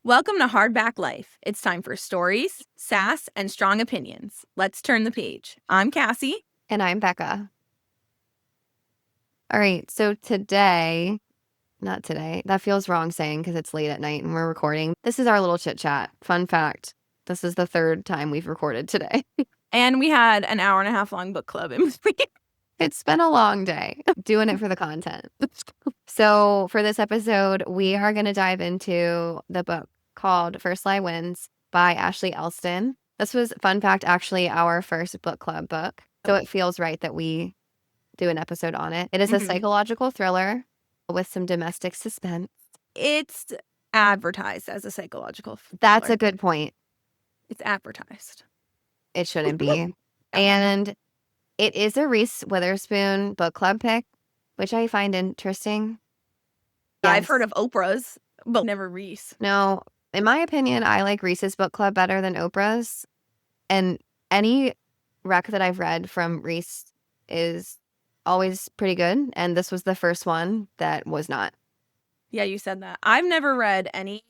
Welcome to Hardback Life. It's time for stories, sass, and strong opinions. Let's turn the page. I'm Cassie. And I'm Becca. All right, so not today, that feels wrong saying because it's late at night and we're recording. This is our little chit chat. Fun fact, this is the third time we've recorded today. And we had an hour and a half long book club in between. It's been a long day doing it for the content. So for this episode, we are going to dive into the book called First Lie Wins by Ashley Elston. This was, fun fact, actually our first book club book. So it feels right that we do an episode on it. It is a psychological thriller with some domestic suspense. It's advertised as a psychological thriller. That's a good point. It's advertised. It shouldn't be. And it is a Reese Witherspoon book club pick, which I find interesting. I've heard of Oprah's, but never Reese. No, in my opinion, I like Reese's book club better than Oprah's. And any rec that I've read from Reese is always pretty good. And this was the first one that was not. Yeah, you said that. I've never read any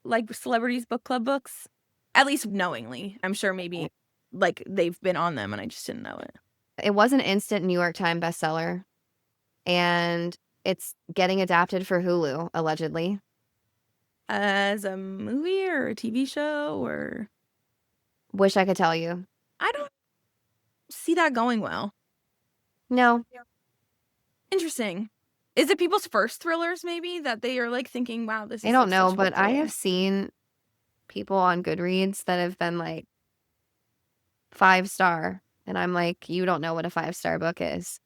like celebrities book club books, at least knowingly. I'm sure maybe like they've been on them and I just didn't know it. It was an instant New York Times bestseller, and it's getting adapted for Hulu, allegedly. As a movie or a TV show or? Wish I could tell you. I don't see that going well. No. Interesting. Is it people's first thrillers maybe that they are like thinking, wow, this is I don't know, but I have seen people on Goodreads that have been like 5-star. And I'm like, you don't know what a 5-star book is.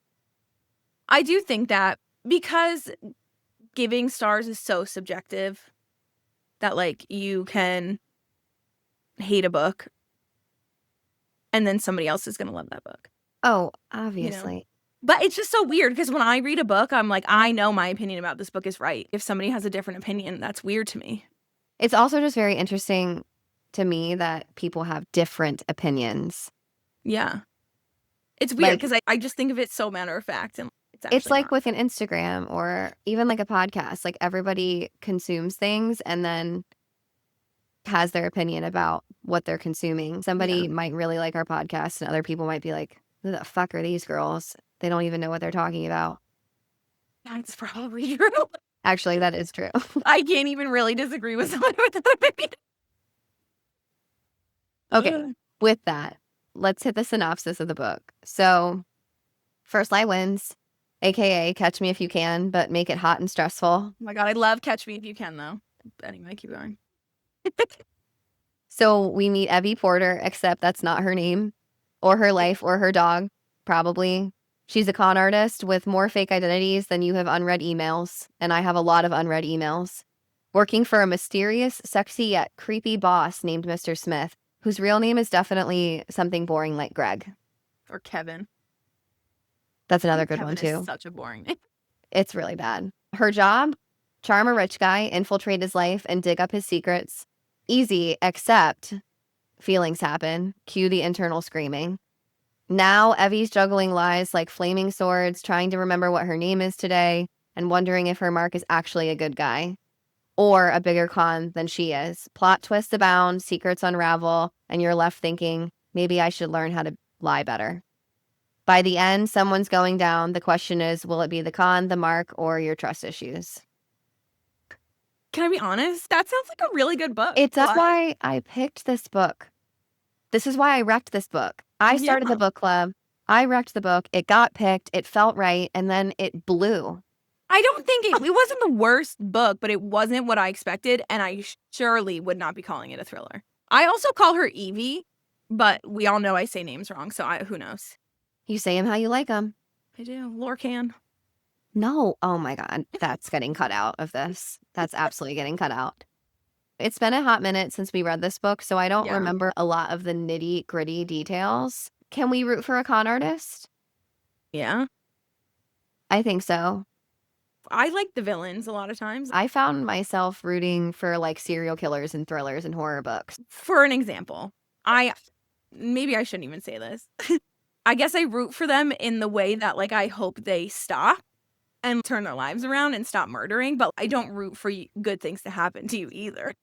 I do think that because giving stars is so subjective that like you can hate a book and then somebody else is going to love that book. Oh, obviously. You know? But it's just so weird because when I read a book, I'm like, I know my opinion about this book is right. If somebody has a different opinion, that's weird to me. It's also just very interesting to me that people have different opinions. Yeah. It's weird because I just think of it so matter of fact. And it's like with an Instagram or even like a podcast. Like everybody consumes things and then has their opinion about what they're consuming. Somebody might really like our podcast and other people might be like, who the fuck are these girls? They don't even know what they're talking about. That's probably true. Actually, that is true. I can't even really disagree with someone with that opinion. Okay, with that, let's hit the synopsis of the book. So, First Lie Wins, aka Catch Me If You Can, but make it hot and stressful. Oh my God, I love Catch Me If You Can, though. Anyway, keep going. So we meet Evie Porter, except that's not her name, or her life, or her dog, probably. She's a con artist with more fake identities than you have unread emails, and I have a lot of unread emails. Working for a mysterious, sexy, yet creepy boss named Mr. Smith, whose real name is definitely something boring like Greg. Or Kevin. That's another good one, too. Such a boring name. It's really bad. Her job? Charm a rich guy, infiltrate his life, and dig up his secrets. Easy, except feelings happen. Cue the internal screaming. Now, Evie's juggling lies like flaming swords, trying to remember what her name is today, and wondering if her Mark is actually a good guy. Or a bigger con than she is. Plot twists abound, secrets unravel, and you're left thinking, maybe I should learn how to lie better. By the end, someone's going down. The question is, will it be the con, the Mark, or your trust issues? Can I be honest? That sounds like a really good book. That's why I picked this book. This is why I wrecked this book. I started the book club. I wrecked the book. It got picked. It felt right. And then it blew. I don't think it wasn't the worst book, but it wasn't what I expected. And I surely would not be calling it a thriller. I also call her Evie, but we all know I say names wrong. So who knows? You say them how you like them. I do. Lorcan. No. Oh my God. That's getting cut out of this. That's absolutely getting cut out. It's been a hot minute since we read this book, so I don't remember a lot of the nitty gritty details. Can we root for a con artist? Yeah. I think so. I like the villains a lot of times. I found myself rooting for like serial killers and thrillers and horror books. For an example, maybe I shouldn't even say this. I guess I root for them in the way that like I hope they stop and turn their lives around and stop murdering, but I don't root for good things to happen to you either.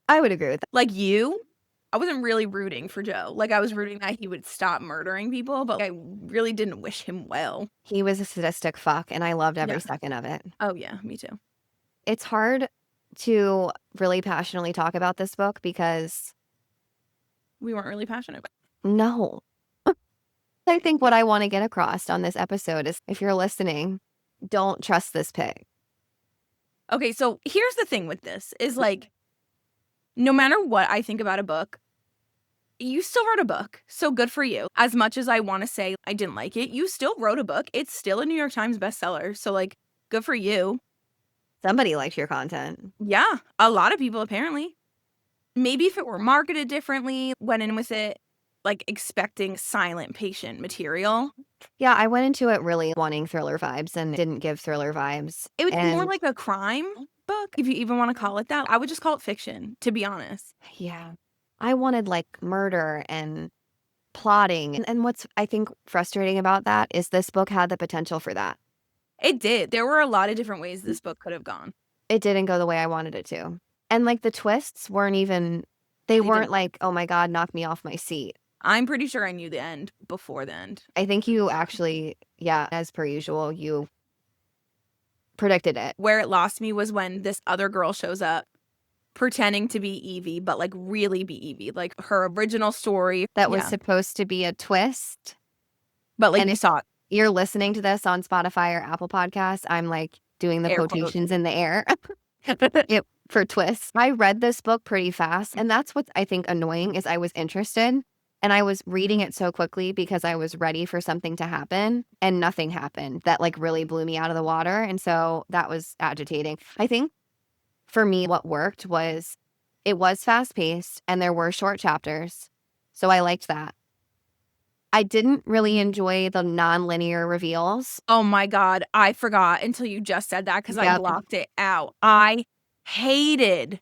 I would agree with that. Like you, I wasn't really rooting for Joe. Like, I was rooting that he would stop murdering people, but I really didn't wish him well. He was a sadistic fuck, and I loved every Yeah. second of it. Oh, yeah, me too. It's hard to really passionately talk about this book because We weren't really passionate about no. I think what I want to get across on this episode is if you're listening, don't trust this pick. Okay, so here's the thing with this is like, no matter what I think about a book, you still wrote a book. So good for you. As much as I want to say I didn't like it, you still wrote a book. It's still a New York Times bestseller. So, like, good for you. Somebody liked your content. Yeah, a lot of people apparently. Maybe if it were marketed differently, went in with it like expecting silent patient material. Yeah, I went into it really wanting thriller vibes and didn't give thriller vibes. It would be more And like a crime book, if you even want to call it that. I would just call it fiction, to be honest. yeah, I wanted like murder and plotting. And what's I think frustrating about that is this book had the potential for that. It did. There were a lot of different ways this book could have gone. It didn't go the way I wanted it to. And like the twists weren't even, they weren't didn't. like, oh my God, knock me off my seat. I'm pretty sure I knew the end before the end. I think you actually, yeah, as per usual, you predicted it. Where it lost me was when this other girl shows up pretending to be Evie, but like really be Evie. Like her original story. That was Yeah. supposed to be a twist. But like And you if saw it. you're listening to this on Spotify or Apple Podcasts, I'm like doing the Air quotes. quotations in the air Yep, for twists. I read this book pretty fast, and that's what I think annoying is I was interested and I was reading it so quickly because I was ready for something to happen and nothing happened that like really blew me out of the water. And so that was agitating. I think for me, what worked was it was fast paced and there were short chapters. So I liked that. I didn't really enjoy the non-linear reveals. Oh my God. I forgot until you just said that because I Yep. blocked it out. I hated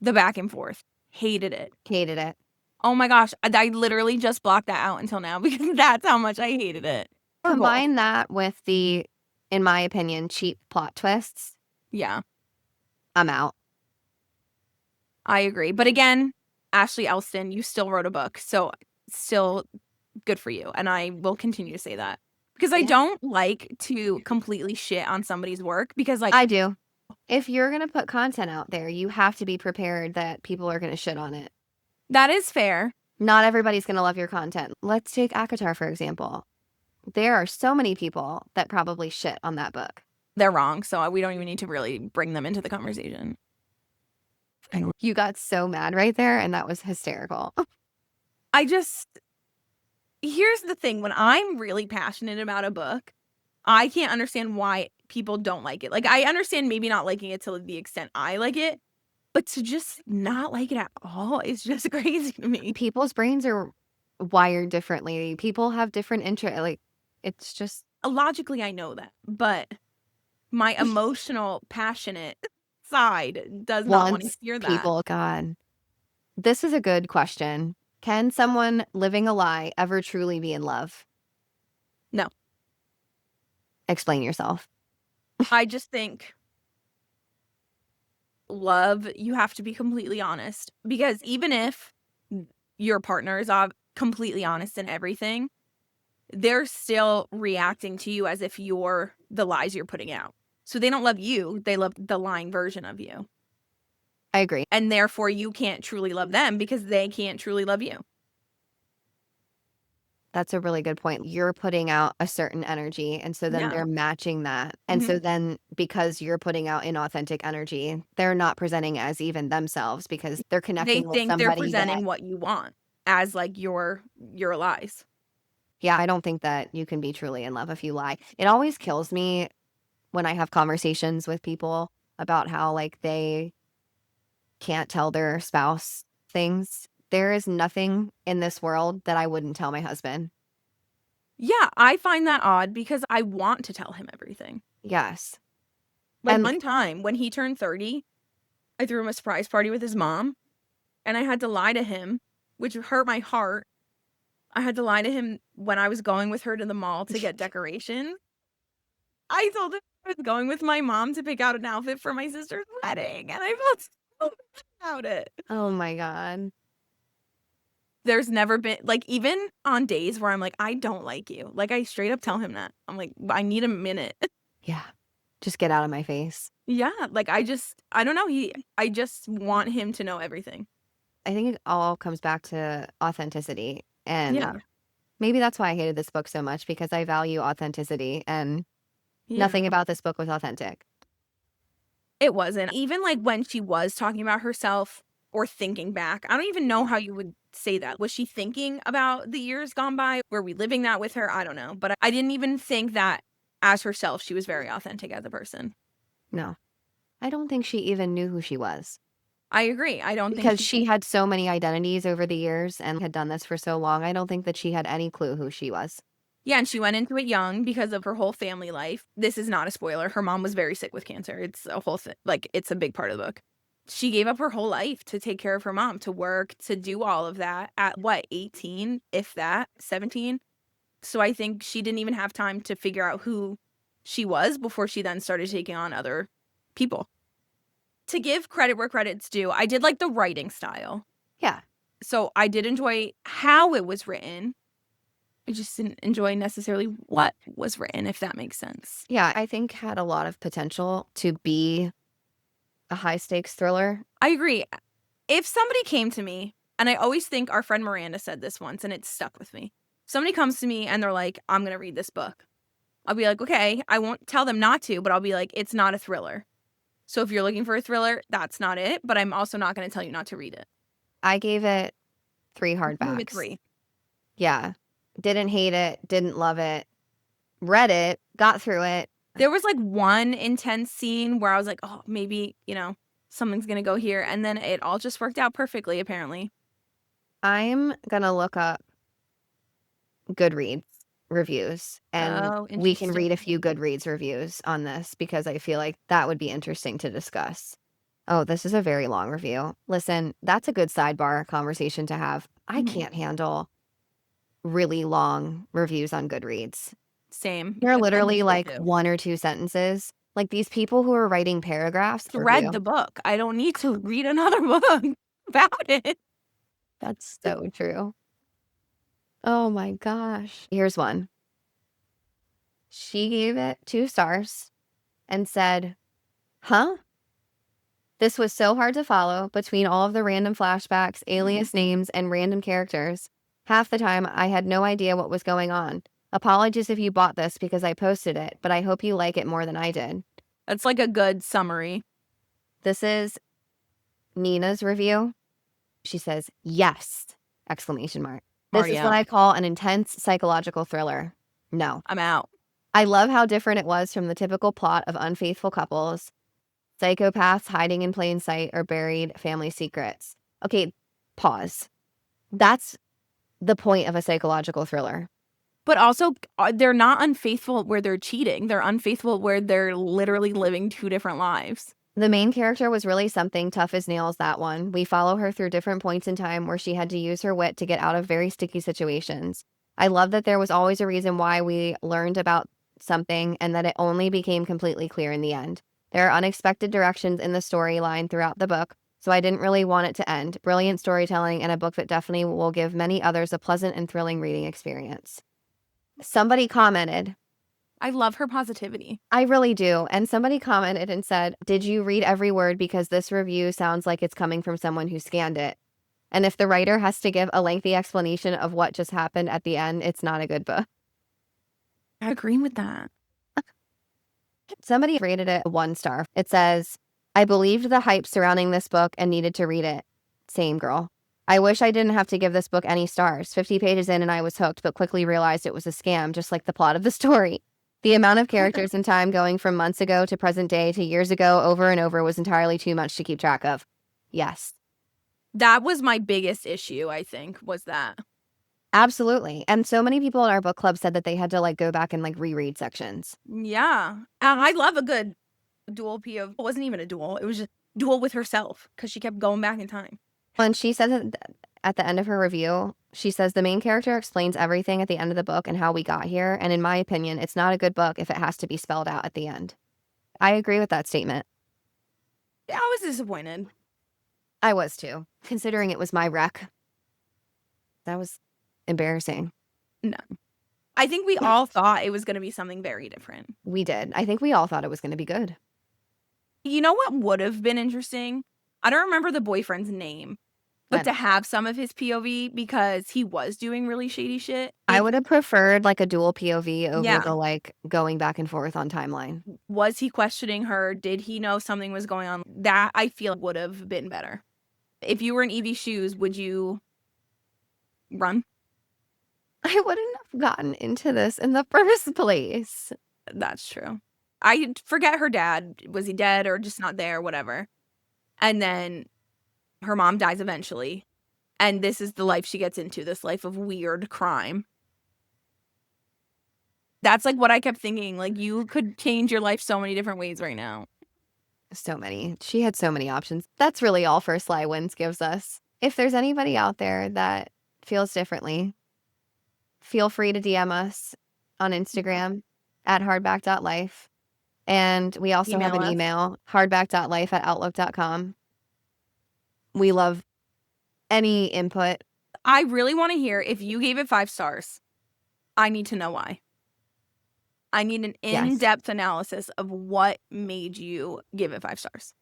the back and forth. Hated it. Hated it. Oh my gosh. I literally just blocked that out until now because that's how much I hated it. Horrible. Combine that with the, in my opinion, cheap plot twists. Yeah, I'm out. I agree. But again, Ashley Elston, you still wrote a book. So still good for you. And I will continue to say that. Because I Yeah. don't like to completely shit on somebody's work because like I do. If you're going to put content out there, you have to be prepared that people are going to shit on it. that is fair. Not everybody's going to love your content. Let's take Akatar, for example. There are so many people that probably shit on that book. They're wrong. So we don't even need to really bring them into the conversation. You got so mad right there, and that was hysterical. Here's the thing. When I'm really passionate about a book, I can't understand why people don't like it. Like, I understand maybe not liking it to the extent I like it, but to just not like it at all is just crazy to me. People's brains are wired differently. People have different interests. Like, it's just Logically, I know that, but my emotional, passionate side does not want to once hear that. people, God. This is a good question. Can someone living a lie ever truly be in love? No. Explain yourself. I just think love, you have to be completely honest because even if your partner is completely honest in everything, they're still reacting to you as if you're the lies you're putting out. So they don't love you, they love the lying version of you. I agree. And therefore you can't truly love them because they can't truly love you. That's a really good point. You're putting out a certain energy, and so then Yeah. they're matching that. And so then because you're putting out inauthentic energy, they're not presenting as even themselves because they're They connecting with think they're somebody presenting that, what you want as like your lies. yeah, I don't think that you can be truly in love if you lie. It always kills me when I have conversations with people about how like they can't tell their spouse things. There is nothing in this world that I wouldn't tell my husband. Yeah, I find that odd because I want to tell him everything. Yes. Like And- one time when he turned 30, I threw him a surprise party with his mom and I had to lie to him, which hurt my heart. I had to lie to him when I was going with her to the mall to get decorations. I told him I was going with my mom to pick out an outfit for my sister's wedding and I felt so about it. Oh my God. There's never been like, even on days where I'm like, "I don't like you." Like, I straight up tell him that. I'm like, "I need a minute." Yeah. Just get out of my face. Yeah, like, I don't know, I just want him to know everything. I think it all comes back to authenticity. And Yeah, maybe that's why I hated this book so much because I value authenticity and yeah. nothing about this book was authentic. It wasn't. Even, like, when she was talking about herself or thinking back, I don't even know how you would say that. Was she thinking about the years gone by? Were we living that with her? I don't know, but I didn't even think that as herself, she was very authentic as a person. No, I don't think she even knew who she was I agree. I don't think because she she had so many identities over the years and had done this for so long. I don't think that she had any clue who she was. Yeah, and she went into it young because of her whole family life. This is not a spoiler. Her mom was very sick with cancer. It's a whole thing. Like, it's a big part of the book. She gave up her whole life to take care of her mom, to work, to do all of that at what, 18, if that, 17? So I think she didn't even have time to figure out who she was before she then started taking on other people. To give credit where credit's due, I did like the writing style. Yeah. So I did enjoy how it was written. I just didn't enjoy necessarily what was written, if that makes sense. Yeah. I think had a lot of potential to be a high stakes thriller. I agree. If somebody came to me, and I always think our friend Miranda said this once and it stuck with me. Somebody comes to me and they're like, I'm going to read this book. I'll be like, okay, I won't tell them not to, but I'll be like, it's not a thriller. So if you're looking for a thriller, that's not it. But I'm also not going to tell you not to read it. I gave it 3 Maybe hardbacks. 3. Yeah. Didn't hate it, didn't love it, read it, got through it. There was like one intense scene where I was like, oh, maybe, something's going to go here. And then it all just worked out perfectly, apparently. I'm gonna look up Goodreads reviews and Oh, we can read a interesting. few Goodreads reviews on this because I feel like that would be interesting to discuss. Oh, this is a very long review. Listen, that's a good sidebar conversation to have. I Mhm. can't handle really long reviews on Goodreads. Same. They're I literally hate it like too. 1 or 2 sentences. Like these people who are writing paragraphs Read review. the book. I don't need to read another book about it. That's so true. Oh my gosh. Here's one. She gave it 2 stars and said, "Huh? This was so hard to follow between all of the random flashbacks, alias names, and random characters. Half the time, I had no idea what was going on. Apologies if you bought this because I posted it, but I hope you like it more than I did." That's like a good summary. This is Nina's review. She says, "Yes!" Exclamation mark. I'm This already is what out. I call an intense psychological thriller. No. I'm out. I love how different it was from the typical plot of unfaithful couples, psychopaths hiding in plain sight, or buried family secrets. Okay, pause. That's the point of a psychological thriller. But also, they're not unfaithful where they're cheating. They're unfaithful where they're literally living 2 different lives. The main character was really something tough as nails, that one. We follow her through different points in time where she had to use her wit to get out of very sticky situations. I love that there was always a reason why we learned about something and that it only became completely clear in the end. There are unexpected directions in the storyline throughout the book, so I didn't really want it to end. Brilliant storytelling and a book that definitely will give many others a pleasant and thrilling reading experience. Somebody commented, I love her positivity. I really do. And somebody commented and said, "Did you read every word? Because this review sounds like it's coming from someone who scanned it. And if the writer has to give a lengthy explanation of what just happened at the end, it's not a good book." I agree with that. Somebody rated it 1 star. It says, "I believed the hype surrounding this book and needed to read it. Same girl. I wish I didn't have to give this book any stars. 50 pages in and I was hooked, but quickly realized it was a scam, just like the plot of the story. The amount of characters and time going from months ago to present day to years ago over and over was entirely too much to keep track of." Yes, That was my biggest issue, I think, was that. absolutely. And so many people in our book club said that they had to like go back and like reread sections. Yeah. And I love a good dual POV. It wasn't even a duel. It was just duel with herself because she kept going back in time. When she says it at the end of her review, she says the main character explains everything at the end of the book and how we got here. And in my opinion, it's not a good book if it has to be spelled out at the end. I agree with that statement. Yeah, I was disappointed. I was too, considering it was my wreck. That was embarrassing. No. I think we all thought it was gonna be something very different. We did. I think we all thought it was gonna be good. You know what would have been interesting? I don't remember the boyfriend's name, but But to have some of his POV because he was doing really shady shit. I would have preferred, like, a dual POV over Yeah. the, like, going back and forth on timeline. Was he questioning her? Did he know something was going on? That I feel would have been better. If you were in Evie's shoes, would you run? I wouldn't have gotten into this in the first place. That's true. I forget her dad. Was he dead or just not there? Whatever. And then her mom dies eventually. And this is the life she gets into, this life of weird crime. That's like what I kept thinking. Like, you could change your life so many different ways right now. So many. She had so many options. That's really all First Sly Wins gives us. If there's anybody out there that feels differently, feel free to DM us on Instagram at hardback.life. And we also have Email an us. email, hardback.life@outlook.com. We love any input. I really want to hear if you gave it 5 stars. I need to know why. I need an Yes. in-depth analysis of what made you give it 5 stars.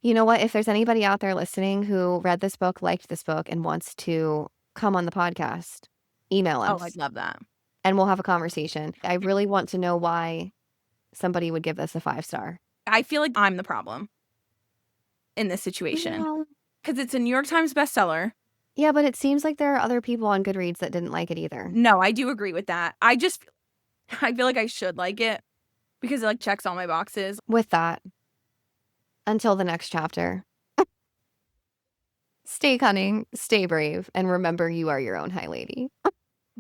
You know what? If there's anybody out there listening who read this book, liked this book, and wants to come on the podcast, email us. Oh, I'd love that. And we'll have a conversation. I really want to know why somebody would give this a 5-star. I feel like I'm the problem in this situation. No. Because it's a New York Times bestseller. Yeah, but it seems like there are other people on Goodreads that didn't like it either. No, I do agree with that. I feel like I should like it because it like checks all my boxes. With that, until the next chapter, stay cunning, stay brave, and remember you are your own high lady.